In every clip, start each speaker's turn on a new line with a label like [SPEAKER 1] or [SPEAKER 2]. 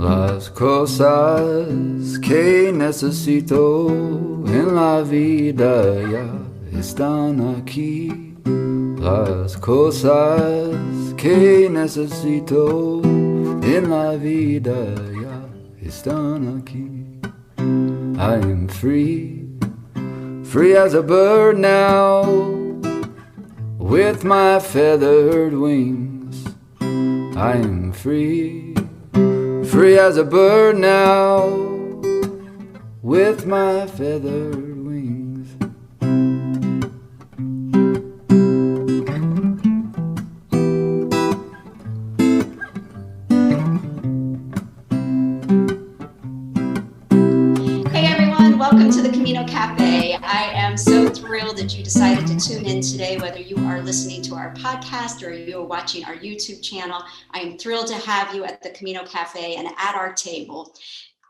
[SPEAKER 1] Las cosas que necesito en la vida ya están aquí. Las cosas que necesito en la vida ya están aquí. I am free, free as a bird now, with my feathered wings. I am free, free as a bird now, with my feathered wings.
[SPEAKER 2] Hey everyone, welcome to the Camino Cafe. I am so thrilled that you decided to tune in today, whether you are listening to our podcast or you are watching our YouTube channel. I am thrilled to have you at the Camino Cafe and at our table.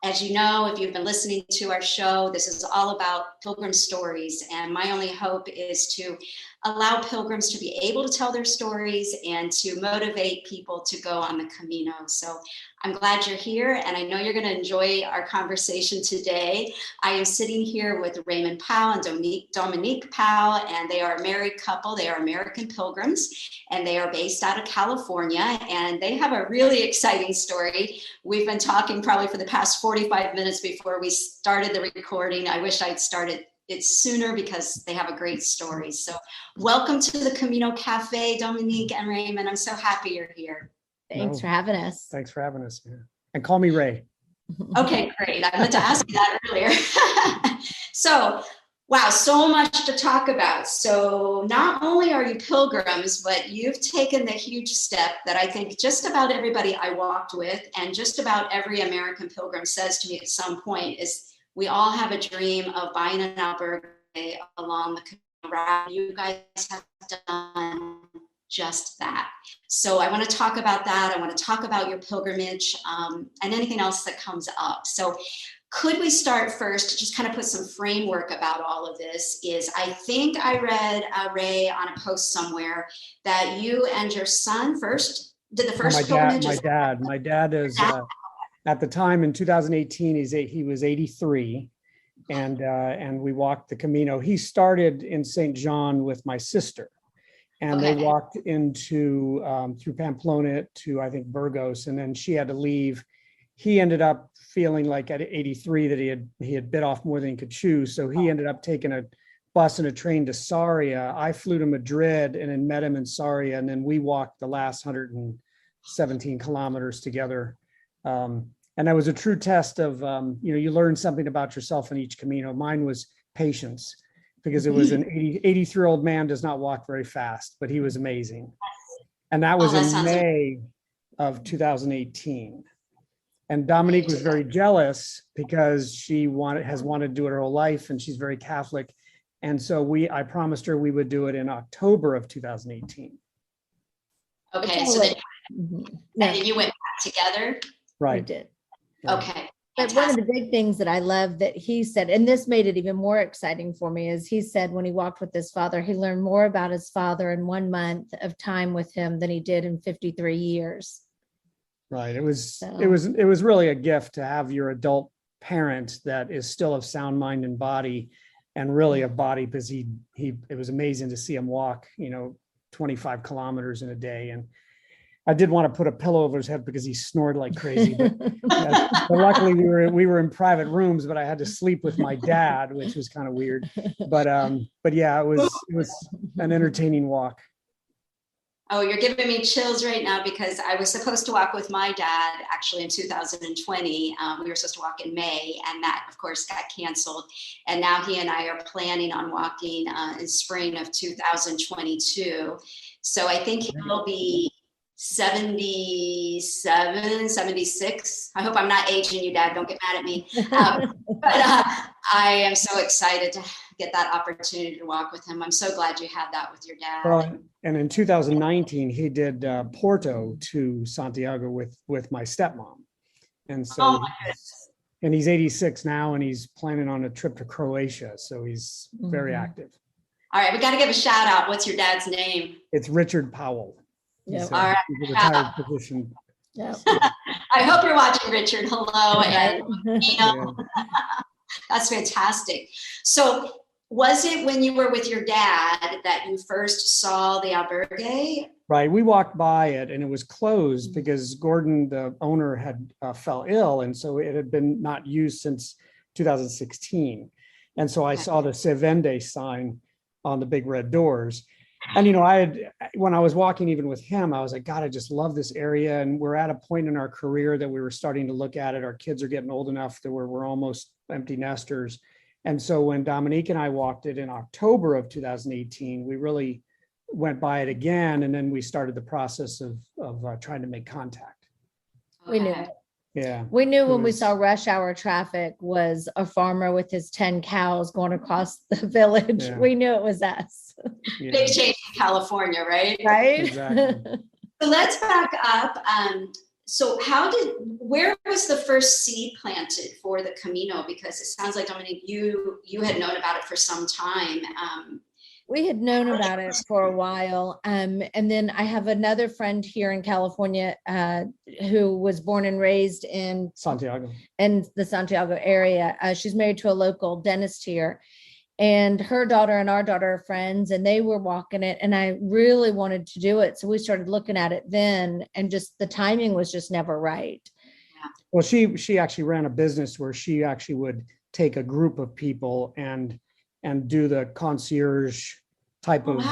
[SPEAKER 2] As you know, if you've been listening to our show, this is all about Pilgrim stories. And my only hope is to allow Pilgrims to be able to tell their stories and to motivate people to go on the Camino. So I'm glad you're here, and I know you're going to enjoy our conversation today. I am sitting here with Ray Powell and Dominique Powell, and they are a married couple. They are American Pilgrims, and they are based out of California, and they have a really exciting story. We've been talking probably for the past 45 minutes before we started the recording. I wish I'd started it sooner because they have a great story. So welcome to the Camino Cafe, Dominique and Raymond. I'm so happy you're here.
[SPEAKER 3] Thanks for having us.
[SPEAKER 4] Thanks for having us. Yeah. And call me Ray.
[SPEAKER 2] Okay, great. I meant to ask you that earlier. So, wow, so much to talk about. So not only are you pilgrims, but you've taken the huge step that I think just about everybody I walked with and just about every American pilgrim says to me at some point is we all have a dream of buying an albergue along the route. You guys have done just that. So I want to talk about that. I want to talk about your pilgrimage and anything else that comes up. So could we start first to just kind of put some framework about all of this is I think I read, Ray, on a post somewhere that you and your son first did the first pilgrimage.
[SPEAKER 4] My dad is, at the time in 2018, he was 83 and we walked the Camino. He started in St. John with my sister. And they walked into through Pamplona to, I think, Burgos, and then she had to leave. He ended up feeling like at 83 that he had bit off more than he could chew. So he ended up taking a bus and a train to Sarria. I flew to Madrid and then met him in Sarria, and then we walked the last 117 kilometers together. And that was a true test of, you learn something about yourself in each Camino. Mine was patience. Because it was an 83-year-old man does not walk very fast, but he was amazing. And that was in May of 2018. And Dominique was very jealous because she has wanted to do it her whole life, and she's very Catholic. And so I promised her we would do it in October of 2018.
[SPEAKER 2] Okay, so then you went back together?
[SPEAKER 4] Right.
[SPEAKER 3] We did.
[SPEAKER 2] Okay.
[SPEAKER 3] But one of the big things that I love that he said, and this made it even more exciting for me, is he said when he walked with his father, he learned more about his father in 1 month of time with him than he did in 53 years.
[SPEAKER 4] Right. It was really a gift to have your adult parent that is still of sound mind and body, and really of body, because it was amazing to see him walk, 25 kilometers in a day. And I did want to put a pillow over his head because he snored like crazy, but luckily we were in private rooms, but I had to sleep with my dad, which was kind of weird. But yeah, it was an entertaining walk.
[SPEAKER 2] Oh, you're giving me chills right now because I was supposed to walk with my dad actually in 2020. We were supposed to walk in May, and that of course got canceled. And now he and I are planning on walking in spring of 2022. So I think he'll be 77, 76. I hope I'm not aging you, Dad. Don't get mad at me. But I am so excited to get that opportunity to walk with him. I'm so glad you had that with your dad.
[SPEAKER 4] Well, and in 2019, he did Porto to Santiago with my stepmom. And so, and he's 86 now, and he's planning on a trip to Croatia. So he's very active.
[SPEAKER 2] All right, we got to give a shout out. What's your dad's name?
[SPEAKER 4] It's Richard Powell.
[SPEAKER 3] Yeah.
[SPEAKER 2] All right.
[SPEAKER 4] He's a retired physician.
[SPEAKER 3] Yeah.
[SPEAKER 2] I hope you're watching, Richard. Hello. And
[SPEAKER 4] Yeah.
[SPEAKER 2] that's fantastic. So was it when you were with your dad that you first saw the albergue?
[SPEAKER 4] Right. We walked by it and it was closed because Gordon, the owner, had fell ill. And so it had been not used since 2016. And so I saw the Se Vende sign on the big red doors. And, when I was walking even with him, I was like, God, I just love this area. And we're at a point in our career that we were starting to look at it. Our kids are getting old enough that we're almost empty nesters. And so when Dominique and I walked it in October of 2018, we really went by it again. And then we started the process of trying to make contact.
[SPEAKER 3] We knew it.
[SPEAKER 4] Yeah.
[SPEAKER 3] We knew when we saw rush hour traffic was a farmer with his 10 cows going across the village.
[SPEAKER 4] Yeah.
[SPEAKER 3] We knew it was us.
[SPEAKER 4] Yeah.
[SPEAKER 2] Big change in California, right?
[SPEAKER 3] Right?
[SPEAKER 4] Exactly.
[SPEAKER 2] So let's back up. So where was the first seed planted for the Camino? Because it sounds like, Dominique, you had known about it for some time.
[SPEAKER 3] We had known about it for a while. And then I have another friend here in California who was born and raised in the Santiago area. She's married to a local dentist here. And her daughter and our daughter are friends, and they were walking it. And I really wanted to do it. So we started looking at it then, and just the timing was just never right.
[SPEAKER 4] Well, she actually ran a business where she actually would take a group of people and do the concierge type of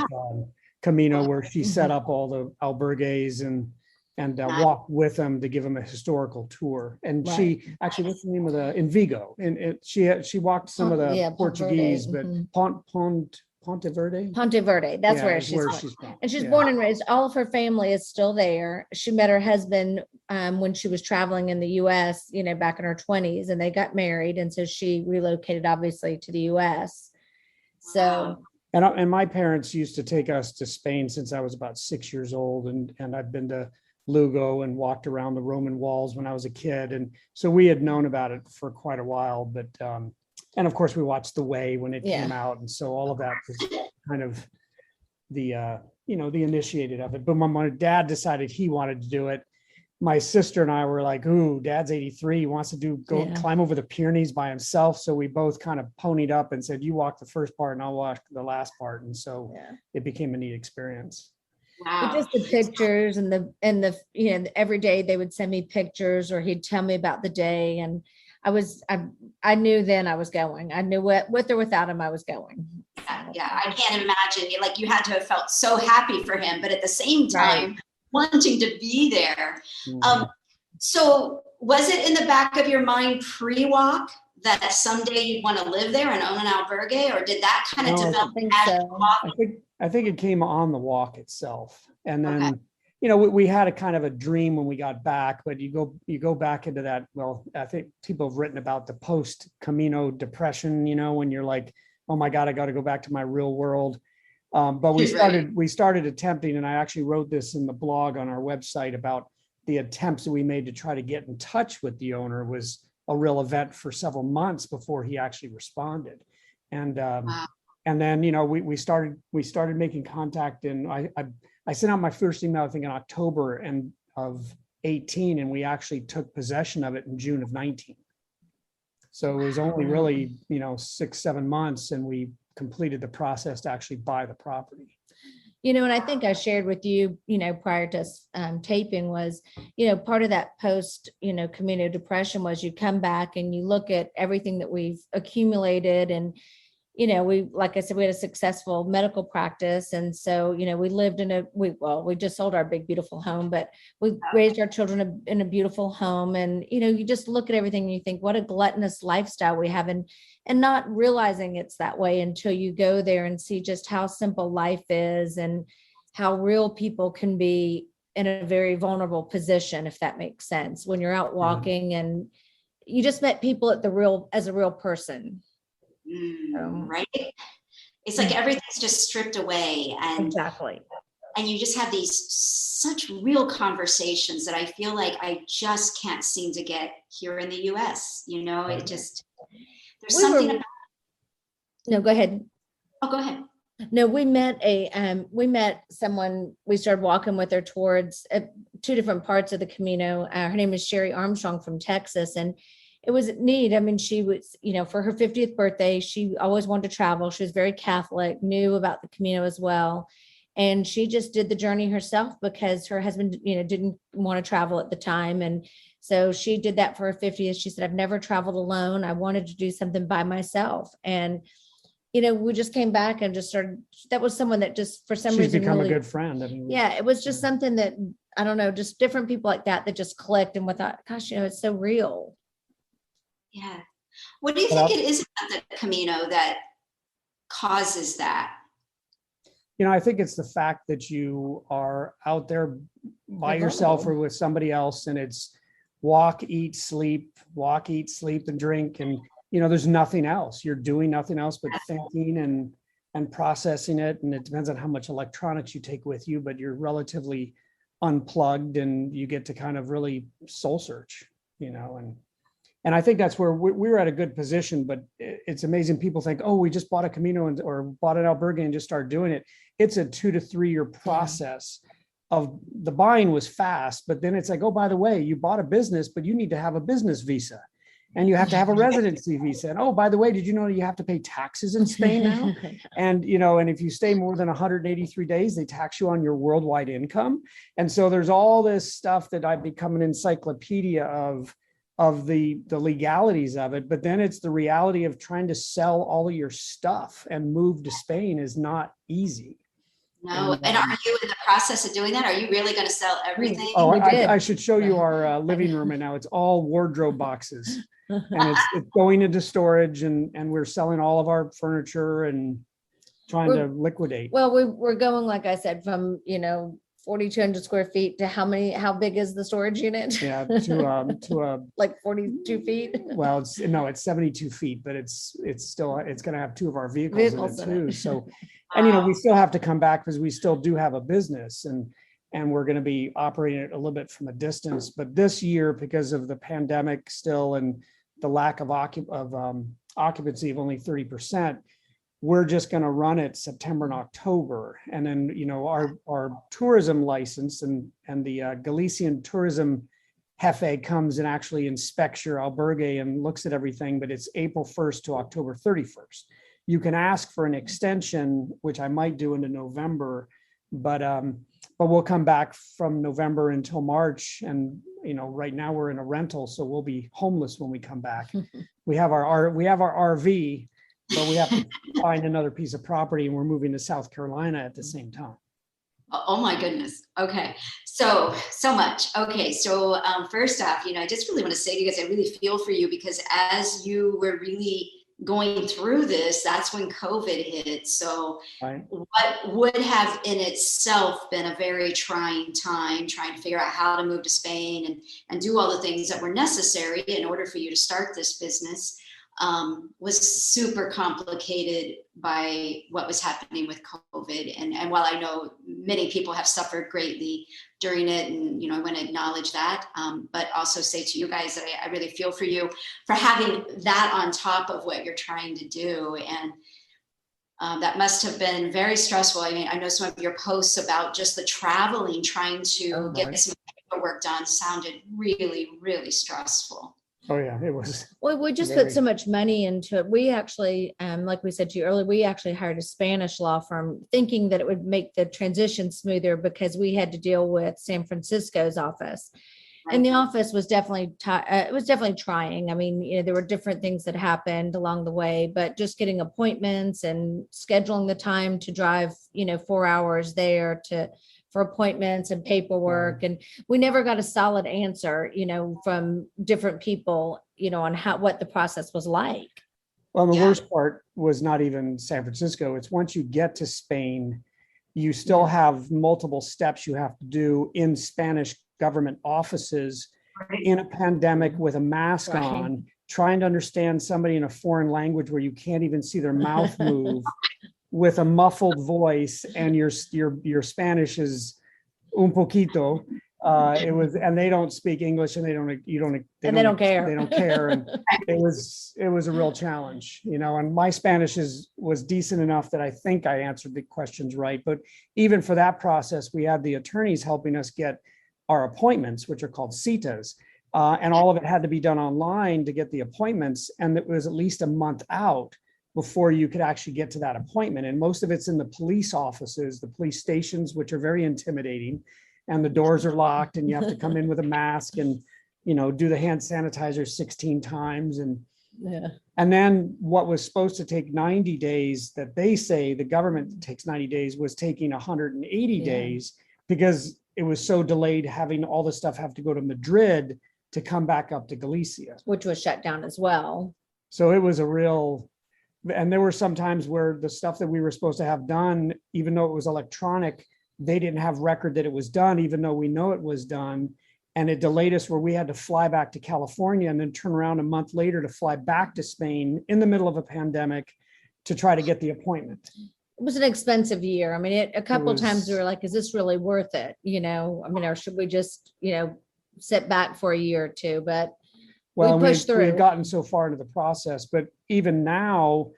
[SPEAKER 4] Camino, where she set up all the albergues and walk with them to give them a historical tour. And she actually, what's the name of in Vigo? And she walked some of the Portuguese, but Ponte Verde.
[SPEAKER 3] That's where she's from. And she's born and raised. All of her family is still there. She met her husband when she was traveling in the US, back in her 20s, and they got married. And so she relocated, obviously, to the US. So.
[SPEAKER 4] And my parents used to take us to Spain since I was about 6 years old. And I've been to Lugo and walked around the Roman walls when I was a kid. And so we had known about it for quite a while, but, and of course we watched The Way when it came out. And so all of that was kind of the initiated of it. But when my dad decided he wanted to do it, my sister and I were like, ooh, Dad's 83. He wants to climb over the Pyrenees by himself. So we both kind of ponied up and said, you walk the first part and I'll walk the last part. And so it became a neat experience.
[SPEAKER 2] Wow.
[SPEAKER 3] But just the pictures and the every day they would send me pictures, or he'd tell me about the day. And I knew then I was going. I knew with or without him, I was going.
[SPEAKER 2] Yeah. I can't imagine. Like, you had to have felt so happy for him, but at the same time, wanting to be there.
[SPEAKER 4] Mm-hmm.
[SPEAKER 2] So was it in the back of your mind pre-walk that someday you'd want to live there and own an albergue, or did that kind of develop as you walked?
[SPEAKER 4] I think it came on the walk itself. And then, we had a kind of a dream when we got back, but you go back into that. Well, I think people have written about the post Camino depression, when you're like, oh my God, I got to go back to my real world. But we started attempting, and I actually wrote this in the blog on our website about the attempts that we made to try to get in touch with the owner. Was a real event for several months before he actually responded. And then, we started making contact, and I sent out my first email, I think in October of 18, and we actually took possession of it in June of 19. So it was only really, 6-7 months, and we completed the process to actually buy the property.
[SPEAKER 3] And I think I shared with you, prior to taping was, part of that post, Camino depression was you come back and you look at everything that we've accumulated. And, like I said, we had a successful medical practice. And so, we lived we just sold our big, beautiful home, but we raised our children in a beautiful home. And, you just look at everything and you think, what a gluttonous lifestyle we have. And not realizing it's that way until you go there and see just how simple life is and how real people can be in a very vulnerable position, if that makes sense, when you're out walking and you just met people as a real person.
[SPEAKER 2] Right. It's like everything's just stripped away. And
[SPEAKER 3] exactly.
[SPEAKER 2] And you just have these such real conversations that I feel like I just can't seem to get here in the US. It just, there's something about.
[SPEAKER 3] No, go ahead.
[SPEAKER 2] Oh, go ahead.
[SPEAKER 3] No, we met someone, we started walking with her towards two different parts of the Camino. Her name is Sherry Armstrong from Texas. And it was neat. I mean, she was, for her 50th birthday, she always wanted to travel. She was very Catholic, knew about the Camino as well. And she just did the journey herself because her husband, didn't want to travel at the time. And so she did that for her 50th. She said, I've never traveled alone. I wanted to do something by myself. And we just came back and just started. That was someone that just for some
[SPEAKER 4] She's
[SPEAKER 3] reason
[SPEAKER 4] become
[SPEAKER 3] really,
[SPEAKER 4] a good friend. I mean,
[SPEAKER 3] yeah, it was just something that I don't know, just different people like that just clicked and we thought, gosh, it's so real.
[SPEAKER 2] Yeah. What do you think it is about the Camino that causes that?
[SPEAKER 4] I think it's the fact that you are out there by yourself or with somebody else, and it's walk, eat, sleep, and drink. And, there's nothing else. You're doing nothing else but thinking and processing it. And it depends on how much electronics you take with you, but you're relatively unplugged and you get to kind of really soul search, and I think that's where we're at a good position. But it's amazing. People think, oh, we just bought a Camino or bought an albergue and just started doing it. It's a 2 to 3 year process. Of the buying was fast, but then it's like, oh, by the way, you bought a business, but you need to have a business visa and you have to have a residency visa. And oh, by the way, did you know you have to pay taxes in Spain now? And, and if you stay more than 183 days, they tax you on your worldwide income. And so there's all this stuff that I've become an encyclopedia of the legalities of it. But then it's the reality of trying to sell all of your stuff and move to Spain is not easy.
[SPEAKER 2] No, and are you in the process of doing that? Are you really going to sell everything?
[SPEAKER 4] Oh, I should show you our living room right now. It's all wardrobe boxes, and it's going into storage, and we're selling all of our furniture and trying to liquidate.
[SPEAKER 3] Well, we're going, like I said, from 4,200 square feet to how big is the storage unit?
[SPEAKER 4] Yeah, to
[SPEAKER 3] like 42 feet.
[SPEAKER 4] Well, it's 72 feet, but it's going to have 2 of our vehicles in it too. So, and we still have to come back because we still do have a business, and we're going to be operating it a little bit from a distance. But this year, because of the pandemic still and the lack of occupancy of only 30%, we're just going to run it September and October. And then, our tourism license and the Galician tourism jefe comes and actually inspects your albergue and looks at everything, but it's April 1st to October 31st. You can ask for an extension, which I might do into November, but we'll come back from November until March. And, right now we're in a rental, so we'll be homeless when we come back. We have our RV, but we have to find another piece of property, and we're moving to South Carolina at the same time.
[SPEAKER 2] Oh my goodness. Okay. So much. Okay. So first off, I just really want to say to you guys, I really feel for you, because as you were really going through this, that's when COVID hit. So
[SPEAKER 4] right.
[SPEAKER 2] What would have in itself been a very trying time, trying to figure out how to move to Spain and do all the things that were necessary in order for you to start this business, was super complicated by what was happening with COVID. And while I know many people have suffered greatly during it, and, I want to acknowledge that, but also say to you guys that I really feel for you for having that on top of what you're trying to do. And that must have been very stressful. I mean, I know some of your posts about just the traveling, trying to get some paperwork done sounded really, really stressful.
[SPEAKER 4] Oh yeah, it was.
[SPEAKER 3] Well, we just put so much money into it. We actually, like we said to you earlier, we actually hired a Spanish law firm thinking that it would make the transition smoother, because we had to deal with San Francisco's office. Right. And the office was definitely, trying. I mean, there were different things that happened along the way, but just getting appointments and scheduling the time to drive, 4 hours there for appointments and paperwork. And we never got a solid answer, from different people, on what the process was like.
[SPEAKER 4] Well, the worst part was not even San Francisco. It's once you get to Spain, you still have multiple steps you have to do in Spanish government offices in a pandemic with a mask on, trying to understand somebody in a foreign language where you can't even see their mouth move. With a muffled voice, and your Spanish is un poquito, It was, and they don't speak English, and they don't care. They don't care, and it was a real challenge, And my Spanish was decent enough that I think I answered the questions right. But even for that process, we had the attorneys helping us get our appointments, which are called citas, and all of it had to be done online to get the appointments, and it was at least a month out before you could actually get to that appointment. And most of it's in the police offices, the police stations, which are very intimidating. And the doors are locked, and you have to come in with a mask and, do the hand sanitizer 16 times. And then what was supposed to take 90 days that they say the government takes 90 days was taking 180 days because it was so delayed, having all the stuff have to go to Madrid to come back up to Galicia.
[SPEAKER 3] Which was shut down as well.
[SPEAKER 4] So it was and there were some times where the stuff that we were supposed to have done, even though it was electronic, they didn't have record that it was done, even though we know it was done. And it delayed us where we had to fly back to California and then turn around a month later to fly back to Spain in the middle of a pandemic to try to get the appointment.
[SPEAKER 3] It was an expensive year. I mean, a couple of times we were like, is this really worth it? Or should we just, sit back for a year or two? But we pushed through.
[SPEAKER 4] We've gotten so far into the process, but even now,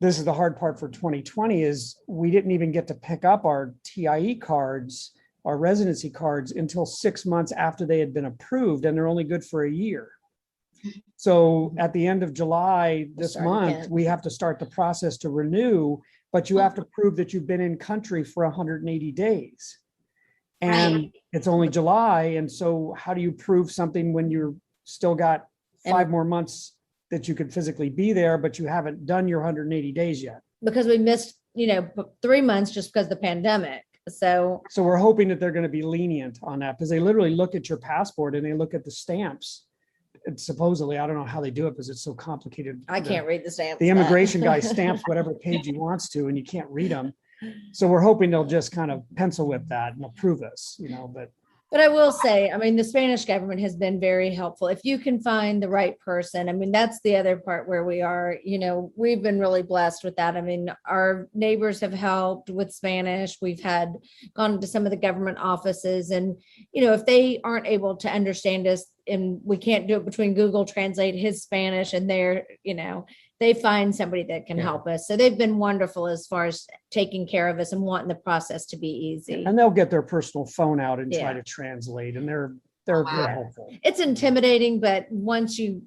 [SPEAKER 4] this is the hard part for 2020 is we didn't even get to pick up our TIE cards, our residency cards, until 6 months after they had been approved, and they're only good for a year. So at the end of July this month, we have to start the process to renew, but you have to prove that you've been in country for 180 days. And it's only July. And so how do you prove something when you're still got 5 more months that you could physically be there, but you haven't done your 180 days yet?
[SPEAKER 3] Because we missed, 3 months just because of the pandemic. So
[SPEAKER 4] we're hoping that they're going to be lenient on that, because they literally look at your passport and they look at the stamps. And supposedly, I don't know how they do it because it's so complicated.
[SPEAKER 3] I can't read the stamps.
[SPEAKER 4] The immigration guy stamps whatever page he wants to, and you can't read them. So we're hoping they'll just kind of pencil whip that and approve us,
[SPEAKER 3] But I will say, the Spanish government has been very helpful. If you can find the right person, that's the other part where we are, we've been really blessed with that. Our neighbors have helped with Spanish. We've gone to some of the government offices, and, if they aren't able to understand us and we can't do it between Google Translate his Spanish and their, they find somebody that can help us. So they've been wonderful as far as taking care of us and wanting the process to be easy.
[SPEAKER 4] And they'll get their personal phone out and try to translate, and they're helpful.
[SPEAKER 3] It's intimidating, but once you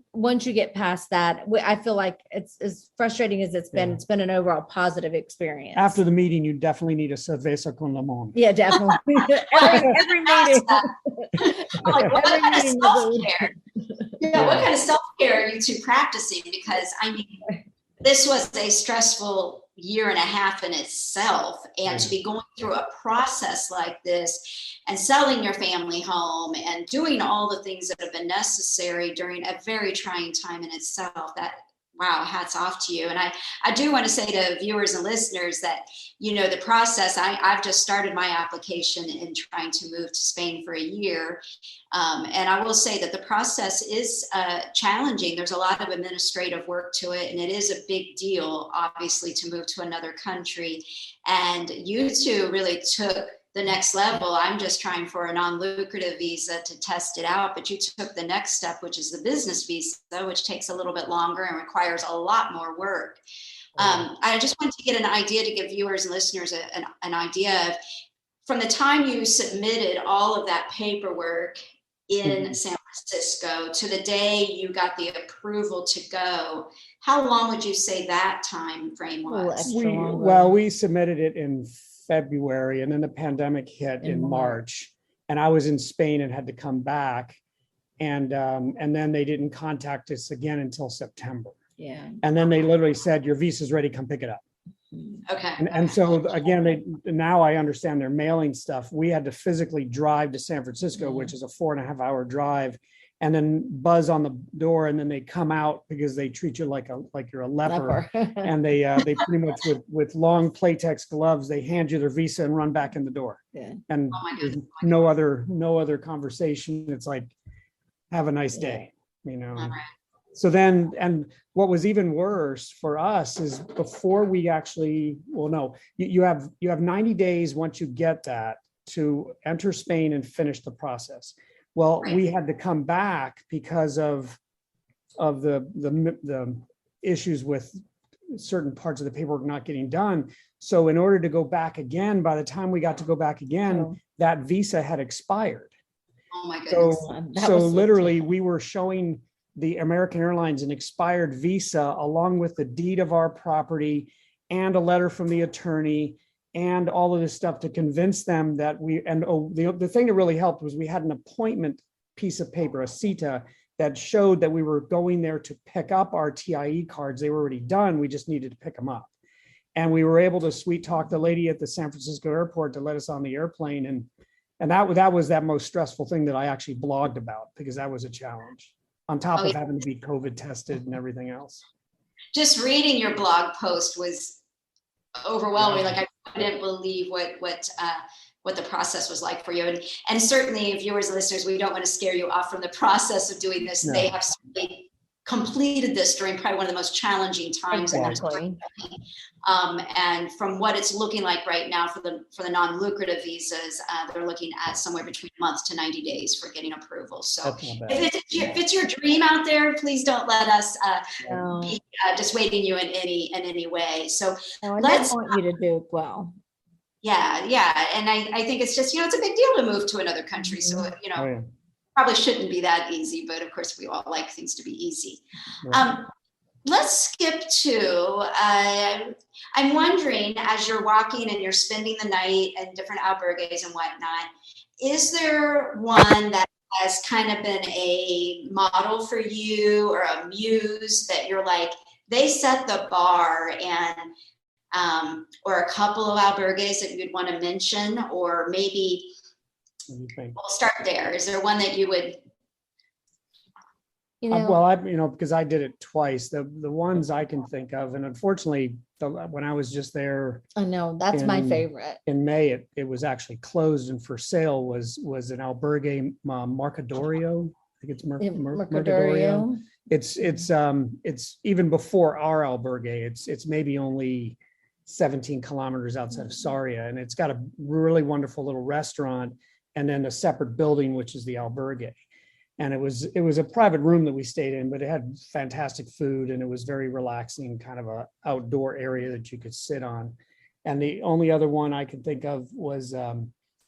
[SPEAKER 3] get past that, I feel like it's as frustrating as it's been. It's been an overall positive experience.
[SPEAKER 4] After the meeting, you definitely need a cerveza con limón.
[SPEAKER 3] Yeah, definitely. every meeting.
[SPEAKER 2] What kind of self-care? What kind of self-care are you two practicing? Because this was a stressful year and a half in itself, and to be going through a process like this and selling your family home and doing all the things that have been necessary during a very trying time in itself, hats off to you. And I do want to say to viewers and listeners that, the process, I've just started my application in trying to move to Spain for a year. And I will say that the process is challenging. There's a lot of administrative work to it, and it is a big deal, obviously, to move to another country. And you two really took the next level. I'm just trying for a non-lucrative visa to test it out, but you took the next step, which is the business visa, which takes a little bit longer and requires a lot more work. I just wanted to get an idea to give viewers and listeners an idea of, from the time you submitted all of that paperwork in San Francisco to the day you got the approval to go, how long would you say that time frame was?
[SPEAKER 4] We submitted it in February, and then the pandemic hit in March, and I was in Spain and had to come back, and then they didn't contact us again until September. And then they literally said, your visa's ready, come pick it up.
[SPEAKER 2] Okay.
[SPEAKER 4] And so again, now I understand their mailing stuff. We had to physically drive to San Francisco, which is a 4.5 hour drive, and then buzz on the door, and then they come out because they treat you like you're a leper. And they pretty much with long Playtex gloves, they hand you their visa and run back in the door. And there's no other conversation. It's like, have a nice day, All right. So then, and what was even worse for us is before we actually, you have 90 days once you get that to enter Spain and finish the process. Well, we had to come back because of the issues with certain parts of the paperwork not getting done. So in order to go back again, by the time we got to go back again, that visa had expired.
[SPEAKER 2] Oh my goodness.
[SPEAKER 4] So literally we were showing the American Airlines an expired visa along with the deed of our property and a letter from the attorney and all of this stuff to convince them that the thing that really helped was we had an appointment piece of paper, a CETA, that showed that we were going there to pick up our TIE cards. They were already done. We just needed to pick them up. And we were able to sweet talk the lady at the San Francisco airport to let us on the airplane. And that was that most stressful thing that I actually blogged about, because that was a challenge on top of having to be COVID tested and everything else.
[SPEAKER 2] Just reading your blog post was overwhelming. Like, I couldn't believe what the process was like for you. And certainly, viewers and listeners, we don't want to scare you off from the process of doing this. No. They have completed this during probably one of the most challenging times.
[SPEAKER 3] Exactly.
[SPEAKER 2] And from what it's looking like right now for the non-lucrative visas, they're looking at somewhere between a month to 90 days for getting approval. So if it's your dream out there, please don't let us be dissuading you in any way. So
[SPEAKER 3] let's want you to do well.
[SPEAKER 2] Yeah. And I think it's just, it's a big deal to move to another country. So, probably shouldn't be that easy, but of course we all like things to be easy. Right. Let's skip to, I'm wondering, as you're walking and you're spending the night in different albergues and whatnot, is there one that has kind of been a model for you or a muse that you're like, they set the bar, and or a couple of albergues that you'd want to mention, or maybe we'll start there. Is there one that you would?
[SPEAKER 4] Because I did it twice. The ones I can think of, and unfortunately, when I was just there,
[SPEAKER 3] I know that's my favorite. In
[SPEAKER 4] May, it was actually closed and for sale. Was an albergue, Marcadorio. I think it's Marcadorio. It's even before our albergue. It's maybe only 17 kilometers outside of Sarria, and it's got a really wonderful little restaurant, and then a separate building, which is the albergue. And it was a private room that we stayed in, but it had fantastic food, and it was very relaxing, kind of a outdoor area that you could sit on. And the only other one I could think of was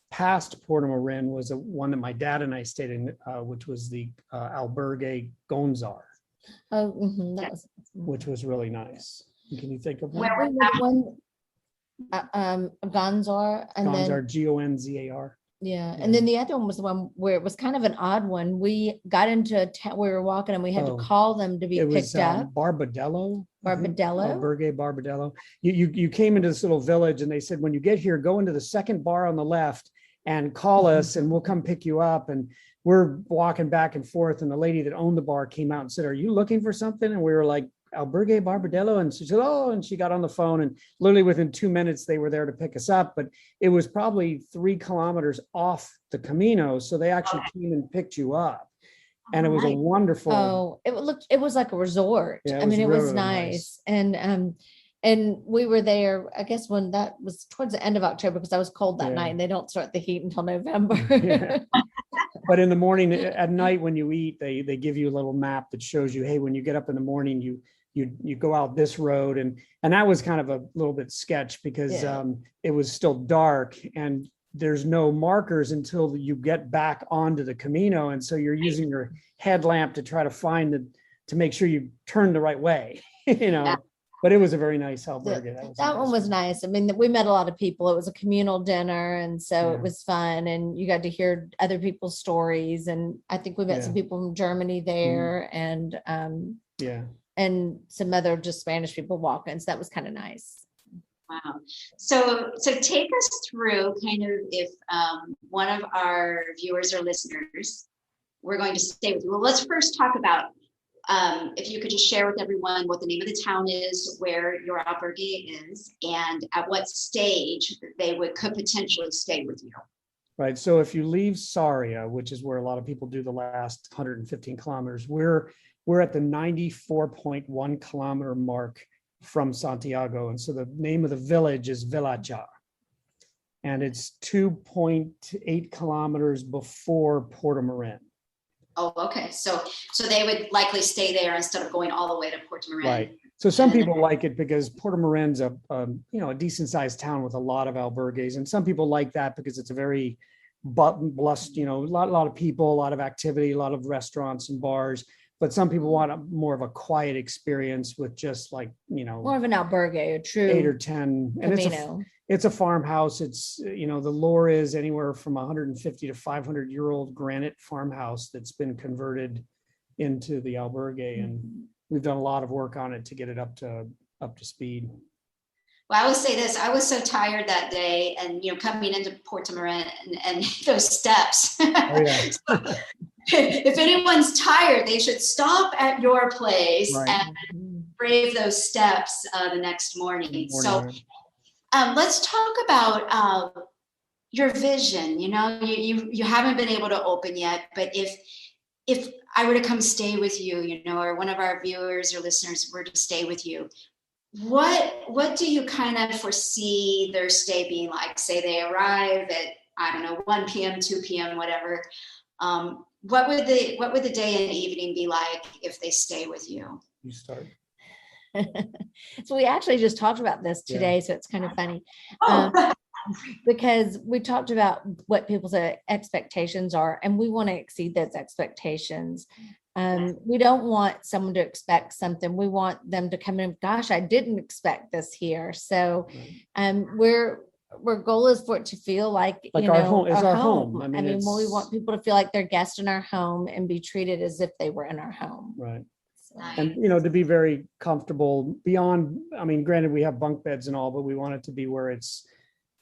[SPEAKER 4] past Portomarin was one that my dad and I stayed in, which was the albergue Gonzar, which was really nice. Can you think of one?
[SPEAKER 3] Gonzar, and
[SPEAKER 4] Gonzar,
[SPEAKER 3] then
[SPEAKER 4] Gonzar.
[SPEAKER 3] Yeah. And then the other one was the one where it was kind of an odd one. We got into we were walking and we had to call them to be picked up.
[SPEAKER 4] Barbadello.
[SPEAKER 3] Albergue
[SPEAKER 4] Barbadello. You came into this little village and they said, when you get here, go into the second bar on the left and call us and we'll come pick you up. And we're walking back and forth, and the lady that owned the bar came out and said, "Are you looking for something?" And we were like, "Albergue Barbadello." And she said, "Oh," and she got on the phone, and literally within 2 minutes they were there to pick us up. But it was probably 3 kilometers off the Camino, so they actually came and picked you up, and it was a wonderful.
[SPEAKER 3] It was like a resort.
[SPEAKER 4] Yeah,
[SPEAKER 3] it was really nice. And we were there, I guess, when that was towards the end of October, because I was cold that night, and they don't start the heat until November.
[SPEAKER 4] But in the morning, at night when you eat, they give you a little map that shows you, hey, when you get up in the morning, you go out this road, and that was kind of a little bit sketch because it was still dark and there's no markers until you get back onto the Camino, and so you're using your headlamp to try to find to make sure you turn the right way, But it was a very nice albergue.
[SPEAKER 3] That one was nice. I mean, we met a lot of people. It was a communal dinner, and so it was fun, and you got to hear other people's stories. And I think we met some people from Germany there, and and some other just Spanish people walking. So that was kind of nice.
[SPEAKER 2] Wow. So take us through kind of, if one of our viewers or listeners, we're going to stay with you. Well, let's first talk about, if you could just share with everyone what the name of the town is, where your albergue is, and at what stage they could potentially stay with you.
[SPEAKER 4] Right. So if you leave Sarria, which is where a lot of people do the last 115 kilometers, we're at the 94.1 kilometer mark from Santiago. And so the name of the village is Vilacha. and it's 2.8 kilometers before Portomarin.
[SPEAKER 2] Oh, okay. So they would likely stay there instead of going all the way to Portomarin.
[SPEAKER 4] Right. So some people like it because Portomarin's a decent sized town with a lot of albergues, and some people like that because it's a very blessed, a lot of people, a lot of activity, a lot of restaurants and bars. But some people want more of a quiet experience with just
[SPEAKER 3] more of an albergue, a true
[SPEAKER 4] 8 or 10, and
[SPEAKER 3] Camino.
[SPEAKER 4] it's a farmhouse. It's the lore is anywhere from 150 to 500-year-old granite farmhouse that's been converted into the albergue, and we've done a lot of work on it to get it up to speed.
[SPEAKER 2] Well, I will say this: I was so tired that day, and coming into Portomarin and those steps.
[SPEAKER 4] Oh, yeah.
[SPEAKER 2] So, if anyone's tired, they should stop at your place and brave those steps the next morning. So let's talk about your vision. You haven't been able to open yet, but if I were to come stay with you, or one of our viewers or listeners were to stay with you, what do you kind of foresee their stay being like? Say they arrive at 1 p.m., 2 p.m., whatever. What would the day and evening be like if they stay with you?
[SPEAKER 4] You start.
[SPEAKER 3] So we actually just talked about this today, so it's kind of funny. Because we talked about what people's expectations are, and we want to exceed those expectations. We don't want someone to expect something. We want them to come in, gosh, I didn't expect this here. So our goal is for it to feel like
[SPEAKER 4] our home is our home.
[SPEAKER 3] I mean, we want people to feel like they're guests in our home and be treated as if they were in our home.
[SPEAKER 4] Right.
[SPEAKER 3] So.
[SPEAKER 4] And to be very comfortable beyond, granted we have bunk beds and all, but we want it to be where it's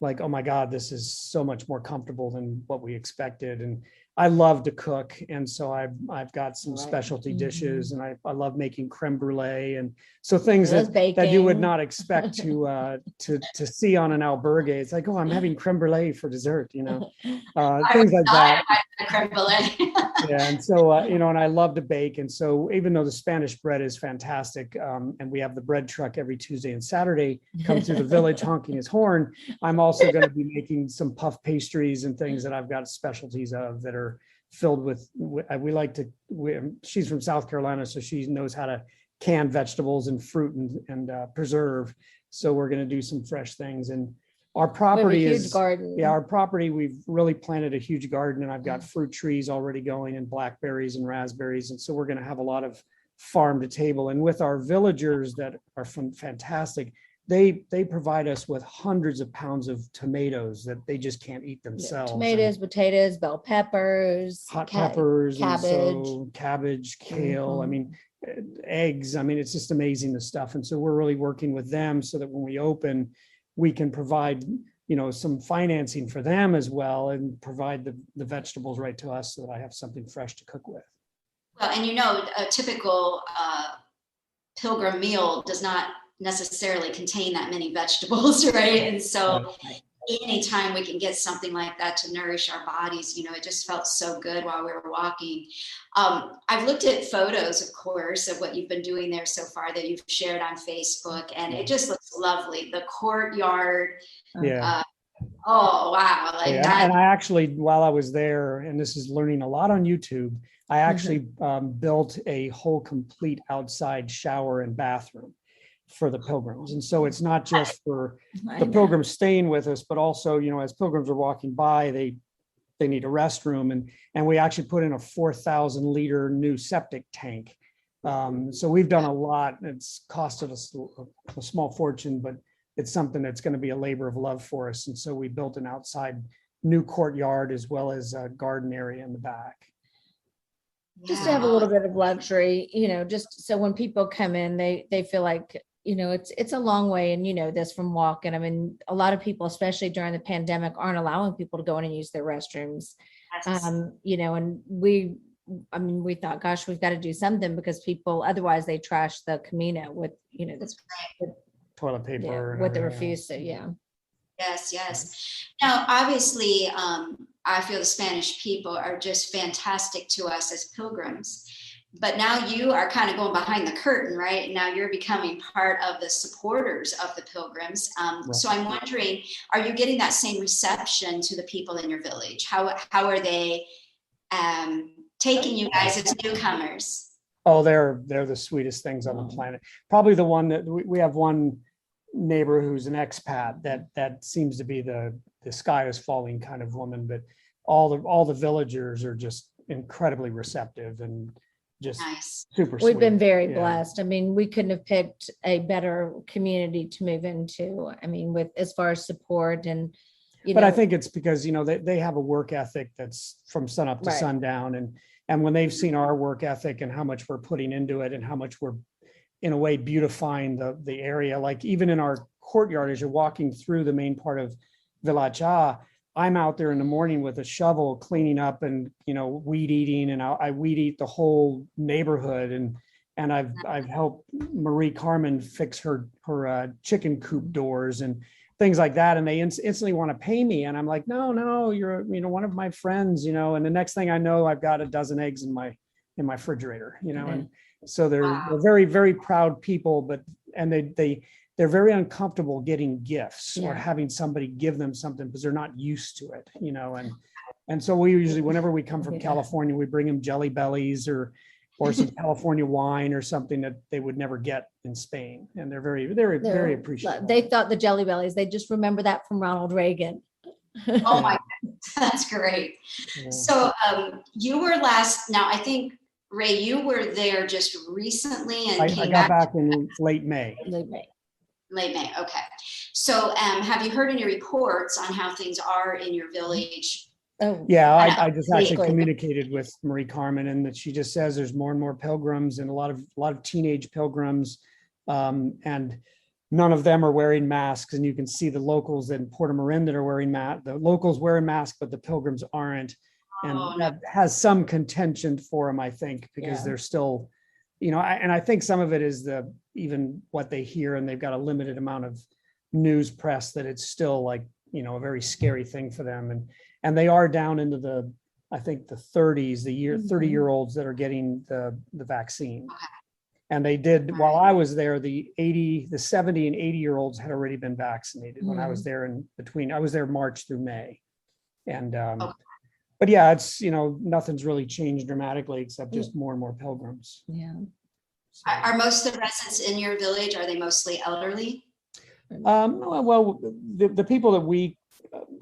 [SPEAKER 4] like, oh my God, this is so much more comfortable than what we expected. And I love to cook, and so I've got some specialty dishes, and I love making creme brulee, and so things that you would not expect to see on an albergue. It's like, oh, I'm having creme brulee for dessert, things like that.
[SPEAKER 2] Creme brulee.
[SPEAKER 4] Yeah, and so and I love to bake, and so even though the Spanish bread is fantastic, and we have the bread truck every Tuesday and Saturday come through the village honking his horn, I'm also going to be making some puff pastries and things that I've got specialties of that are filled with, she's from South Carolina, so she knows how to can vegetables and fruit and preserve. So we're going to do some fresh things. And our property is garden. Yeah, our property, we've really planted a huge garden, and I've got fruit trees already going, and blackberries and raspberries. And so we're going to have a lot of farm to table. And with our villagers that are fantastic, they provide us with hundreds of pounds of tomatoes that they just can't eat themselves.
[SPEAKER 3] Tomatoes, potatoes, bell peppers,
[SPEAKER 4] hot peppers,
[SPEAKER 3] cabbage,
[SPEAKER 4] kale. Eggs. It's just amazing, the stuff. And so we're really working with them so that when we open, we can provide, some financing for them as well, and provide the vegetables right to us so that I have something fresh to cook with.
[SPEAKER 2] Well, and a typical Pilgrim meal does not necessarily contain that many vegetables, right? And so anytime we can get something like that to nourish our bodies, it just felt so good while we were walking. I've looked at photos, of course, of what you've been doing there so far that you've shared on Facebook, and it just looks lovely. The courtyard.
[SPEAKER 4] Yeah.
[SPEAKER 2] Oh, wow.
[SPEAKER 4] And I actually, while I was there, and this is learning a lot on YouTube, I actually built a whole complete outside shower and bathroom for the pilgrims. And so it's not just for the pilgrims staying with us, but also, as pilgrims are walking by, they need a restroom. And we actually put in a 4,000 liter new septic tank. So we've done a lot. It's costed us a small fortune, but it's something that's going to be a labor of love for us. And so we built an outside new courtyard as well as a garden area in the back.
[SPEAKER 3] Just to have a little bit of luxury, just so when people come in, they feel like, it's a long way. And this from walking. A lot of people, especially during the pandemic, aren't allowing people to go in and use their restrooms. And we thought, gosh, we've got to do something, because people, otherwise they trash the Camino with, the
[SPEAKER 4] toilet paper.
[SPEAKER 3] With the refuse. So, yeah.
[SPEAKER 2] Yes. Now, obviously, I feel the Spanish people are just fantastic to us as pilgrims. but now you are kind of going behind the curtain, right? Now you're becoming part of the supporters of the Pilgrims. So I'm wondering, are you getting that same reception to the people in your village? How are they taking you guys as newcomers?
[SPEAKER 4] Oh, they're the sweetest things on the planet. Probably the one that we have one neighbor who's an expat that seems to be the sky is falling kind of woman, but all the villagers are just incredibly receptive and just
[SPEAKER 2] nice.
[SPEAKER 4] Super sweet.
[SPEAKER 3] We've been very blessed. I mean, we couldn't have picked a better community to move into. I mean, with as far as support and,
[SPEAKER 4] but I think it's because, they have a work ethic that's from sun up to sundown. And when they've seen our work ethic and how much we're putting into it and how much we're in a way beautifying the area, like even in our courtyard, as you're walking through the main part of Vilacha, I'm out there in the morning with a shovel cleaning up and, weed eating, and I weed eat the whole neighborhood. And I've helped Marie Carmen fix her chicken coop doors and things like that. And they instantly want to pay me. And I'm like, no, you're, one of my friends, and the next thing I know, I've got a dozen eggs in my refrigerator, and so they're very, very proud people, and they're very uncomfortable getting gifts or having somebody give them something because they're not used to it, and so we usually, whenever we come from California, we bring them Jelly Bellies or some California wine or something that they would never get in Spain. And they're very appreciative.
[SPEAKER 3] They thought the Jelly Bellies, they just remember that from Ronald Reagan.
[SPEAKER 2] Oh my goodness, that's great. Yeah. So you were now I think, Ray, you were there just recently and
[SPEAKER 4] I got back in late May.
[SPEAKER 2] Late May, okay. So have you heard any reports on how things are in your village?
[SPEAKER 3] Oh,
[SPEAKER 4] yeah, I just actually communicated with Marie Carmen, and that she just says there's more and more pilgrims and a lot of teenage pilgrims, and none of them are wearing masks. And you can see the locals in Portomarin that are wearing masks. The locals wearing masks, but the pilgrims aren't. And that has some contention for them, I think, because they're still, and I think some of it is even what they hear, and they've got a limited amount of news press, that it's still like, a very scary thing for them. And they are down into the 30s, 30-year-olds that are getting the vaccine. And they did, while I was there, the 70 and 80-year-olds had already been vaccinated when I was there I was there March through May. And, but yeah, it's, nothing's really changed dramatically except just more and more pilgrims.
[SPEAKER 3] Yeah.
[SPEAKER 2] So, are most of the residents in your village, are they mostly elderly?
[SPEAKER 4] Well, the people that we